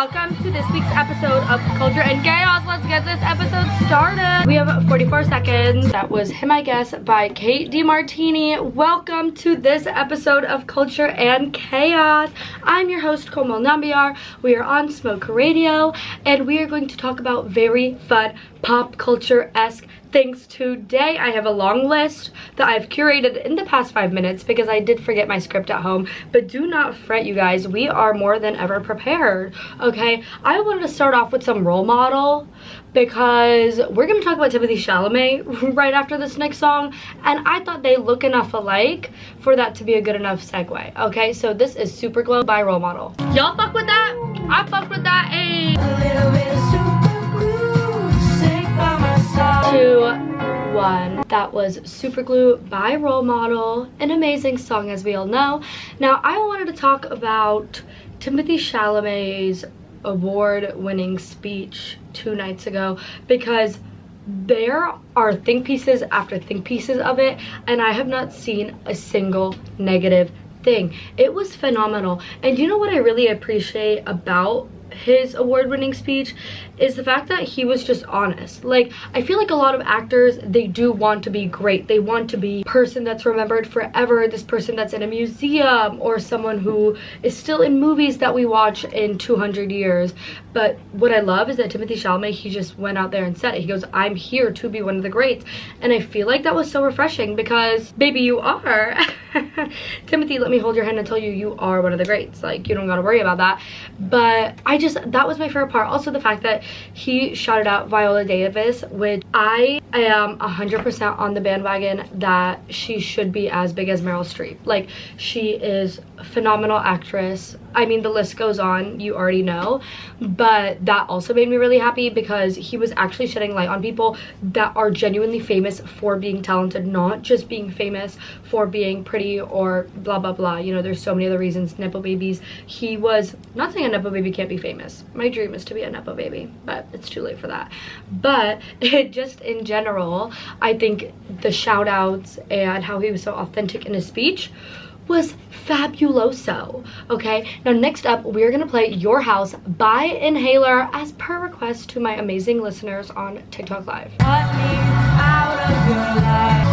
welcome to this week's episode of Culture and Chaos. Let's get this episode started. We have 44 seconds. That was Him I Guess by Kate DeMartini. Welcome to this episode of Culture and Chaos. I'm your host, Komal. We are on Smoke Radio, and we are going to talk about very fun pop culture-esque things today. I have a long list that I've curated in the past 5 minutes because I did forget my script at home, but do not fret, you guys. We are more than ever prepared, okay? I wanted to start off with some role model because we're gonna talk about Timothée Chalamet right after this next song, and I thought they look enough alike for that to be a good enough segue, okay? So this is Super Glow by Role Model. Y'all fuck with that? I fuck with that. A little bit of super glue, sick by my side. 2, 1. That was Super Glue by Role Model, an amazing song, as we all know. Now I wanted to talk about Timothée Chalamet's award-winning speech 2 nights ago because there are think pieces after think pieces of it, and I have not seen a single negative thing. It was phenomenal. And you know what I really appreciate about his award-winning speech is the fact that he was just honest. Like, I feel like a lot of actors, they do want to be great. They want to be person that's remembered forever, this person that's in a museum, or someone who is still in movies that we watch in 200 years. But what I love is that Timothée Chalamet, he just went out there and said it. He goes, I'm here to be one of the greats. And I feel like that was so refreshing because, baby, you are. Timothy, let me hold your hand and tell you, you are one of the greats. Like, you don't gotta worry about that. But that was my favorite part. Also the fact that he shouted out Viola Davis, which I am 100% on the bandwagon that she should be as big as Meryl Streep. Like, she is a phenomenal actress. I mean, the list goes on, you already know, but that also made me really happy because he was actually shedding light on people that are genuinely famous for being talented, not just being famous for being pretty or blah blah blah. You know, there's so many other reasons. Nepo babies. He was not saying a Nepo baby can't be famous. My dream is to be a Nepo baby, but it's too late for that. But just in general, I think the shout outs and how he was so authentic in his speech was fabuloso. Okay, now next up we're gonna play Your House by Inhaler as per request to my amazing listeners on TikTok Live. Cut me out of your life.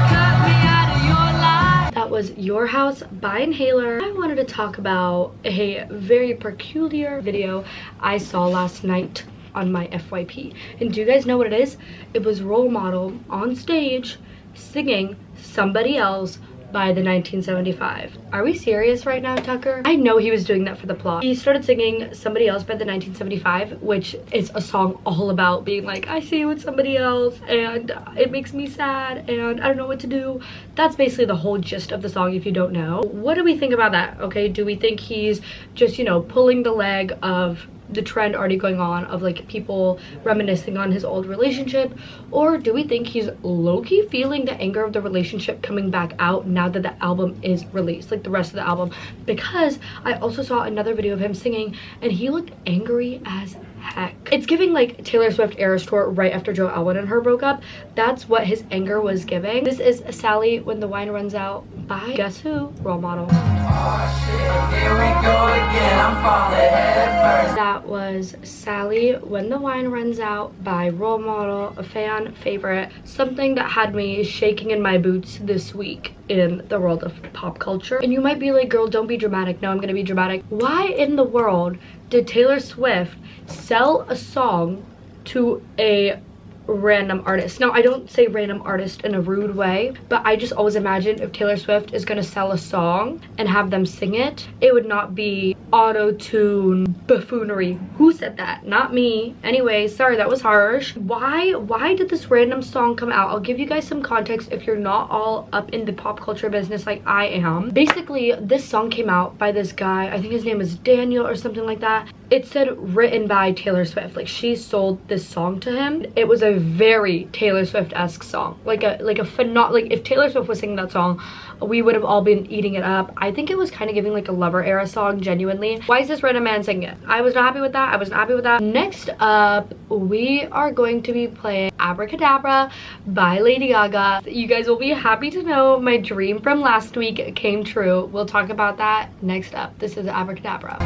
Cut me out of your life. That was Your House by Inhaler. I wanted to talk about a very peculiar video I saw last night on my FYP. And do you guys know what it is? It was Role Model on stage singing Somebody Else by the 1975. Are we serious right now, Tucker? I know he was doing that for the plot. He started singing Somebody Else by the 1975, which is a song all about being like, I see you with somebody else and it makes me sad and I don't know what to do. That's basically the whole gist of the song if you don't know. What do we think about that? Okay, do we think he's just, you know, pulling the leg of the trend already going on of like people reminiscing on his old relationship, or do we think he's low-key feeling the anger of the relationship coming back out now that the album is released, like the rest of the album? Because I also saw another video of him singing and he looked angry as heck. It's giving like Taylor Swift Eras Tour right after Joe Alwyn and her broke up. That's what his anger was giving. This is Sally When the Wine Runs Out by guess who? Role Model. Oh, shit. Here we go again. I'm falling head first. That was Sally When the Wine Runs Out by Role Model, a fan favorite, something that had me shaking in my boots this week in the world of pop culture. And you might be like, girl, don't be dramatic. No, I'm gonna be dramatic. Why in the world did Taylor Swift sell a song to a random artist? Now, I don't say random artist in a rude way, but I just always imagine if Taylor Swift is gonna sell a song and have them sing it, it would not be auto-tune buffoonery. Who said that? Not me. Anyway, sorry, that was harsh. Why did this random song come out? I'll give you guys some context if you're not all up in the pop culture business like I am. Basically, this song came out by this guy, I think his name is Daniel or something like that. It said written by Taylor Swift. Like, she sold this song to him. It was a very Taylor Swift-esque song. Like if Taylor Swift was singing that song, we would have all been eating it up. I think it was kind of giving like a Lover era song, genuinely. Why is this random man singing it? I was not happy with that. I was not happy with that. Next up, we are going to be playing Abracadabra by Lady Gaga. You guys will be happy to know my dream from last week came true. We'll talk about that next up. This is Abracadabra.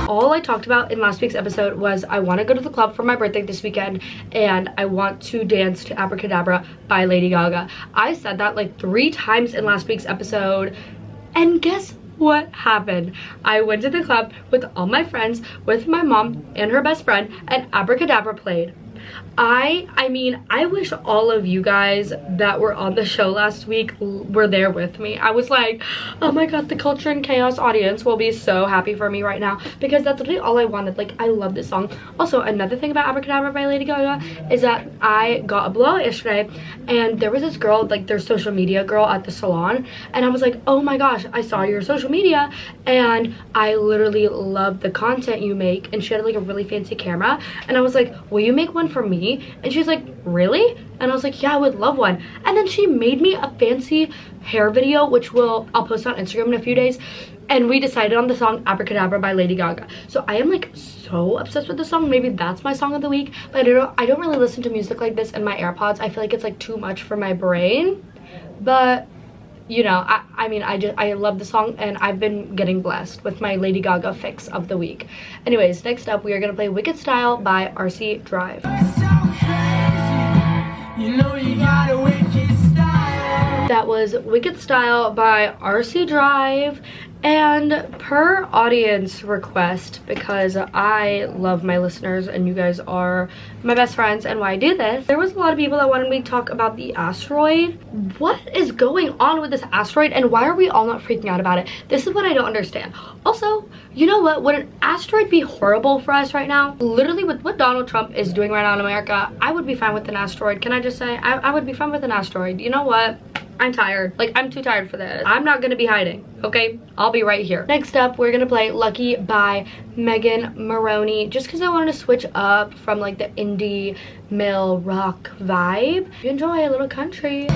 All I talked about in last week's episode was I want to go to the club for my birthday this weekend and I want to dance to Abracadabra by Lady Gaga. I said that like 3 times in last week's episode, and guess what happened? I went to the club with all my friends, with my mom and her best friend, and Abracadabra played. I mean, I wish all of you guys that were on the show last week were there with me. I was like, oh my god, the Culture and Chaos audience will be so happy for me right now, because that's literally all I wanted. Like, I love this song. Also, another thing about Abracadabra by Lady Gaga is that I got a blowout yesterday, and there was this girl, like their social media girl at the salon, and I was like, oh my gosh, I saw your social media and I literally love the content you make. And she had like a really fancy camera, and I was like, will you make one for me? And she's like, really? And I was like, yeah, I would love one. And then she made me a fancy hair video, which I'll post on Instagram in a few days. And we decided on the song Abracadabra by Lady Gaga. So I am like so obsessed with the song. Maybe that's my song of the week. But I don't really listen to music like this in my AirPods. I feel like it's like too much for my brain. But you know, I mean, I love the song, and I've been getting blessed with my Lady Gaga fix of the week. Anyways, next up, we are going to play Wicked Style by RC Drive. That was Wicked Style by RC Drive. And per audience request, because I love my listeners and you guys are my best friends and why I do this, there was a lot of people that wanted me to talk about the asteroid. What is going on with this asteroid, and why are we all not freaking out about it? This is what I don't understand. Also, you know what? Would an asteroid be horrible for us right now? Literally, with what Donald Trump is doing right now in America, I would be fine with an asteroid. Can I just say, I would be fine with an asteroid. You know what? I'm tired. Like, I'm too tired for this. I'm not gonna be hiding, okay? I'll be right here. Next up, we're gonna play Lucky by Megan Maroney, just because I wanted to switch up from like the indie male rock vibe. You enjoy a little country.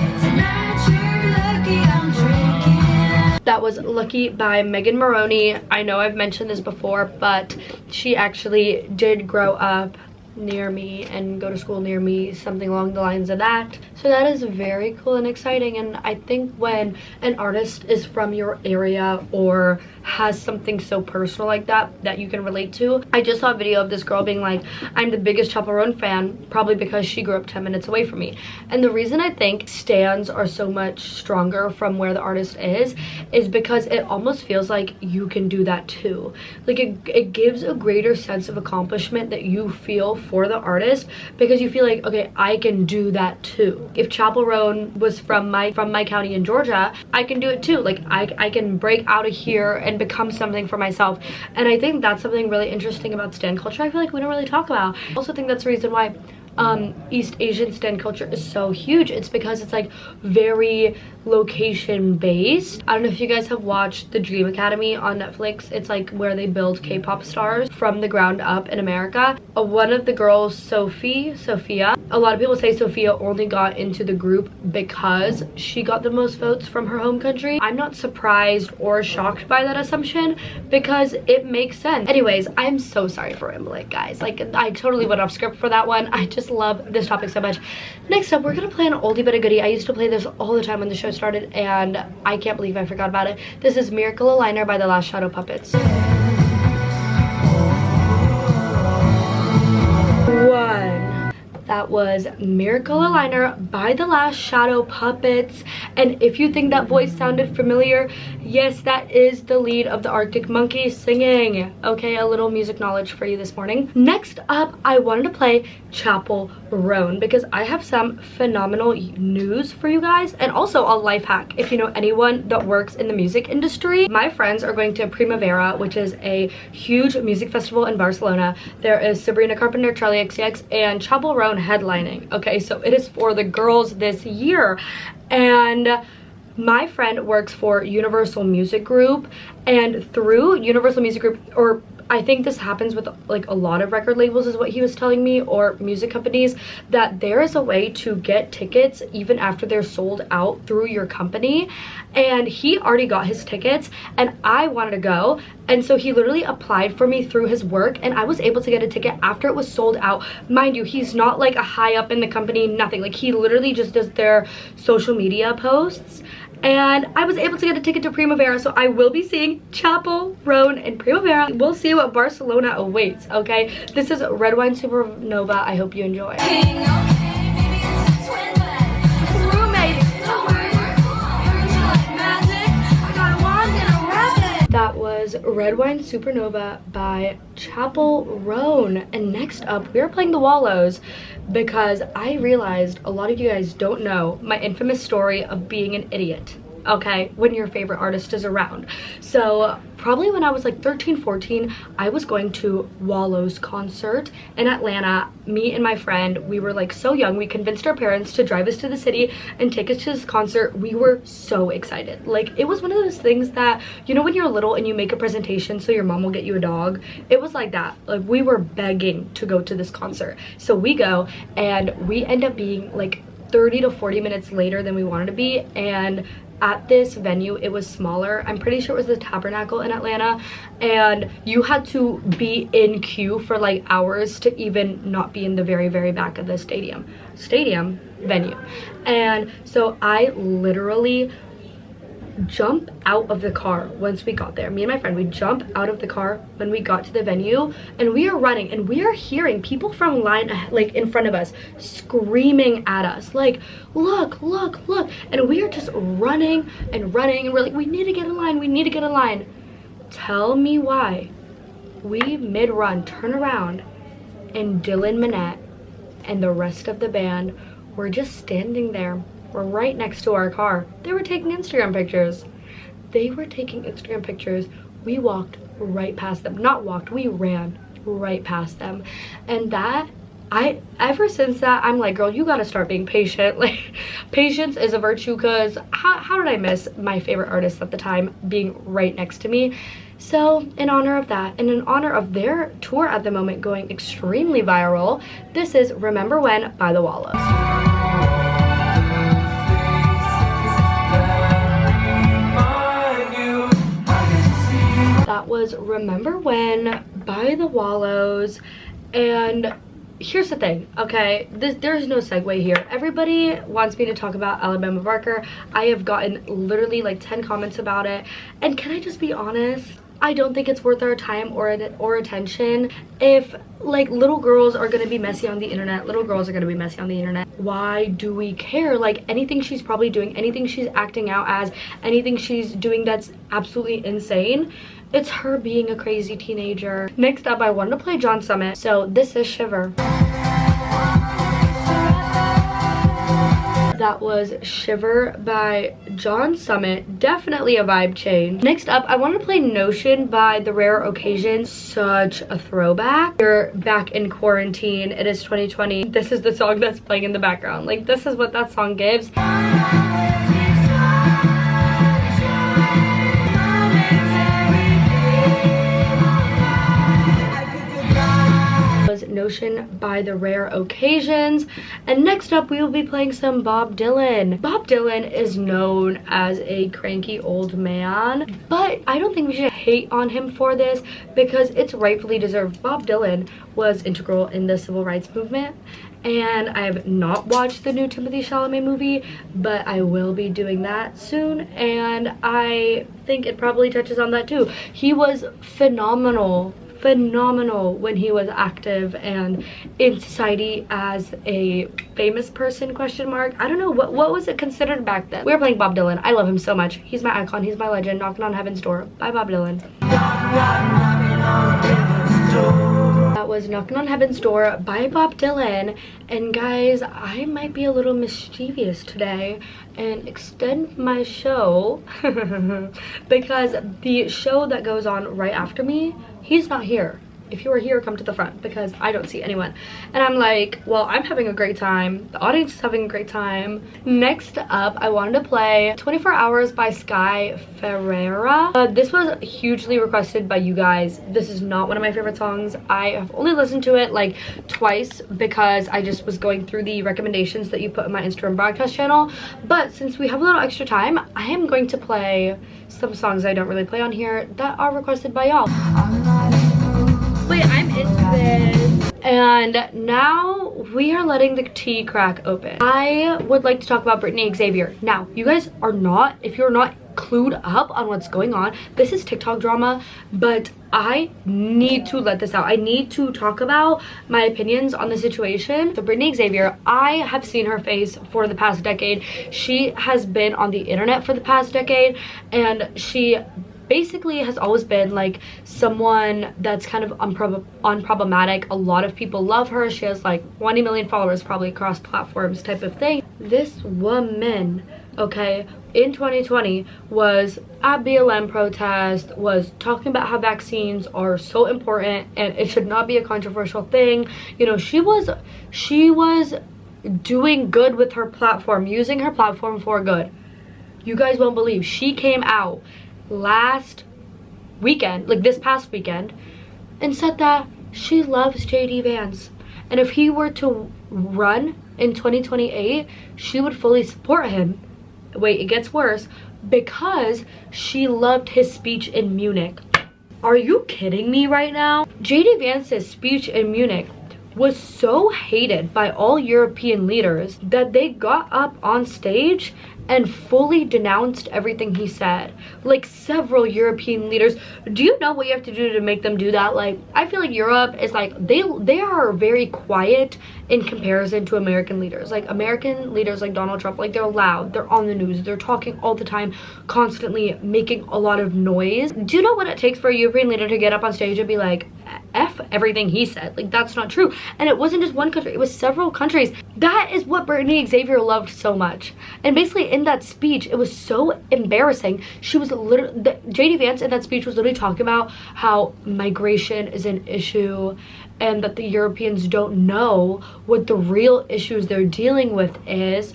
That was Lucky by Megan Maroney. I know I've mentioned this before, but she actually did grow up near me and go to school near me, something along the lines of that. So that is very cool and exciting. And I think when an artist is from your area or has something so personal like that you can relate to. I just saw a video of this girl being like, I'm the biggest Chappell Roan fan, probably because she grew up 10 minutes away from me. And the reason I think stans are so much stronger from where the artist is because it almost feels like you can do that too. Like it gives a greater sense of accomplishment that you feel for the artist, because you feel like, okay, I can do that too. If Chappell Roan was from my county in Georgia, I can do it too. Like I can break out of here and become something for myself. And I think that's something really interesting about stan culture I feel like we don't really talk about. I also think that's the reason why East Asian stan culture is so huge. It's because it's like very location based. I don't know if you guys have watched the Dream Academy on Netflix. It's like where they build K-pop stars from the ground up in America. One of the girls, Sophia, a lot of people say Sophia only got into the group because she got the most votes from her home country. I'm not surprised or shocked by that assumption because it makes sense. Anyways, I'm so sorry for rambling, guys. Like, I totally went off script for that one. I just love this topic so much. Next up, we're gonna play an oldie but a goodie. I used to play this all the time when the show started, and I can't believe I forgot about it. This is Miracle Aligner by The Last Shadow Puppets. That was Miracle Aligner by The Last Shadow Puppets. And if you think that voice sounded familiar, yes, that is the lead of the Arctic Monkeys singing. Okay, a little music knowledge for you this morning. Next up, I wanted to play Chappell Roan because I have some phenomenal news for you guys, and also a life hack. If you know anyone that works in the music industry, my friends are going to Primavera, which is a huge music festival in Barcelona. There is Sabrina Carpenter, Charlie XCX, and Chappell Roan headlining. Okay, so it is for the girls this year. And my friend works for Universal Music Group, and through Universal Music Group, or I think this happens with like a lot of record labels is what he was telling me, or music companies, that there is a way to get tickets even after they're sold out through your company. And he already got his tickets and I wanted to go, and so he literally applied for me through his work and I was able to get a ticket after it was sold out. Mind you, he's not like a high up in the company, nothing. Like he literally just does their social media posts, and I was able to get a ticket to Primavera. So I will be seeing Chapel Roan and Primavera. We'll see what Barcelona awaits. Okay, this is Red Wine Supernova. I hope you enjoy. That was Red Wine Supernova by Chapel Roan. And next up, we are playing the Wallows because I realized a lot of you guys don't know my infamous story of being an idiot, okay, when your favorite artist is around. So probably when I was like 13, 14, I was going to Wallows concert in Atlanta. Me and my friend, we were like so young. We convinced our parents to drive us to the city and take us to this concert. We were so excited. Like it was one of those things that, you know, when you're little and you make a presentation so your mom will get you a dog, it was like that. Like we were begging to go to this concert. So we go and we end up being like 30 to 40 minutes later than we wanted to be. And at this venue, it was smaller. I'm pretty sure it was the Tabernacle in Atlanta, and you had to be in queue for like hours to even not be in the very, very back of the stadium venue. And so I literally jump out of the car once we got there. Me and my friend, we jump out of the car when we got to the venue, and we are running and we are hearing people from line like in front of us screaming at us like, look, look, look. And we are just running and running, and we're like, we need to get in line, we need to get in line. Tell me why we mid-run turn around and Dylan Minette and the rest of the band were just standing there. We're right next to our car. They were taking Instagram pictures. They were taking Instagram pictures. We walked right past them. Not walked, we ran right past them. And that, ever since that, I'm like, girl, you gotta start being patient. Like, patience is a virtue, because how did I miss my favorite artist at the time being right next to me? So in honor of that, and in honor of their tour at the moment going extremely viral, this is Remember When by the Wallows. That was Remember When by the Wallows. And here's the thing, okay, there's no segue here. Everybody wants me to talk about Alabama Barker. I have gotten literally like 10 comments about it, and can I just be honest? I don't think it's worth our time or attention. If like little girls are gonna be messy on the internet, little girls are gonna be messy on the internet. Why do we care? Like anything she's probably doing, anything she's acting out as, anything she's doing that's absolutely insane, it's her being a crazy teenager. Next up, I wanted to play John Summit. So this is Shiver. That was Shiver by John Summit. Definitely a vibe change. Next up, I want to play Notion by The Rare Occasion. Such a throwback. We're back in quarantine. It is 2020. This is the song that's playing in the background. Like, this is what that song gives. Notion by The Rare Occasions. And next up, we will be playing some Bob Dylan. Bob Dylan is known as a cranky old man, but I don't think we should hate on him for this because it's rightfully deserved. Bob Dylan was integral in the civil rights movement, and I have not watched the new Timothée Chalamet movie, but I will be doing that soon, and I think it probably touches on that too. He was phenomenal when he was active and in society as a famous person, question mark. I don't know, what was it considered back then? We were playing Bob Dylan. I love him so much. He's my icon, he's my legend. Knocking on Heaven's Door by Bob Dylan. That was Knocking on Heaven's Door by Bob Dylan. And guys, I might be a little mischievous today and extend my show because the show that goes on right after me, he's not here. if you are here, come to the front, because I don't see anyone. And I'm like, well, I'm having a great time. The audience is having a great time. Next up, I wanted to play 24 Hours by Sky Ferreira. This was hugely requested by you guys. This is not one of my favorite songs. I have only listened to it like twice because I just was going through the recommendations that you put in my Instagram broadcast channel. But since we have a little extra time, I am going to play some songs I don't really play on here that are requested by y'all. Wait, I'm into this. And now we are letting the tea crack open. I would like to talk about Brittany Xavier. Now, you guys are not, if you're not clued up on what's going on, this is TikTok drama, but I need to let this out. I need to talk about my opinions on the situation. So Brittany Xavier, I have seen her face for the past decade. She has been on the internet for the past decade, and she basically has always been like someone that's kind of unproblematic. A lot of people love her. She has like 20 million followers probably across platforms type of thing. This woman, okay, in 2020 was at BLM protest, was talking about how vaccines are so important and it should not be a controversial thing. You know, she was doing good with her platform, using her platform for good. You guys won't believe, she came out last weekend, like this past weekend, and said that she loves JD Vance, and if he were to run in 2028, she would fully support him. Wait, it gets worse, because she loved his speech in Munich. Are you kidding me right now? JD Vance's speech in Munich was so hated by all European leaders that they got up on stage and fully denounced everything he said. Like several European leaders. Do you know what you have to do to make them do that? Like, I feel like Europe is like, they are very quiet in comparison to American leaders. Like American leaders like Donald Trump, like they're loud, they're on the news, they're talking all the time, constantly making a lot of noise. Do you know what it takes for a European leader to get up on stage and be like, F everything he said? Like, that's not true. And it wasn't just one country, it was several countries. That is what Brittany Xavier loved so much. And basically in that speech, it was so embarrassing. She was literally, JD Vance in that speech was literally talking about how migration is an issue and that the Europeans don't know what the real issues they're dealing with is.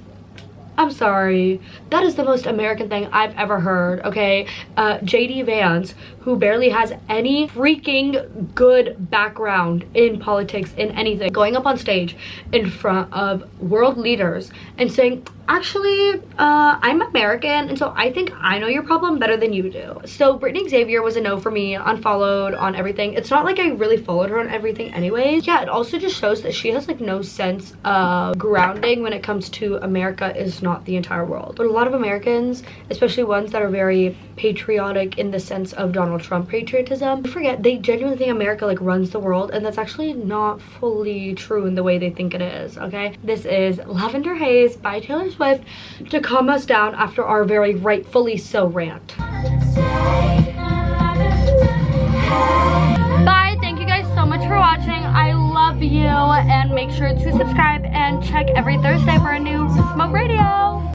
I'm sorry, that is the most American thing I've ever heard, okay? JD Vance, who barely has any freaking good background in politics, in anything, going up on stage in front of world leaders and saying, actually, I'm American, and so I think I know your problem better than you do. So Brittany Xavier was a no for me, unfollowed on everything. It's not like I really followed her on everything anyways. Yeah, it also just shows that she has like no sense of grounding when it comes to America is not the entire world. But a lot of Americans, especially ones that are very patriotic in the sense of Donald Trump patriotism, I forget, they genuinely think America like runs the world, and that's actually not fully true in the way they think it is, okay? This is Lavender Haze by Taylor Swift to calm us down after our very rightfully so rant. Bye, thank you guys so much for watching. I love you, and make sure to subscribe and check every Thursday for a new Smoke Radio.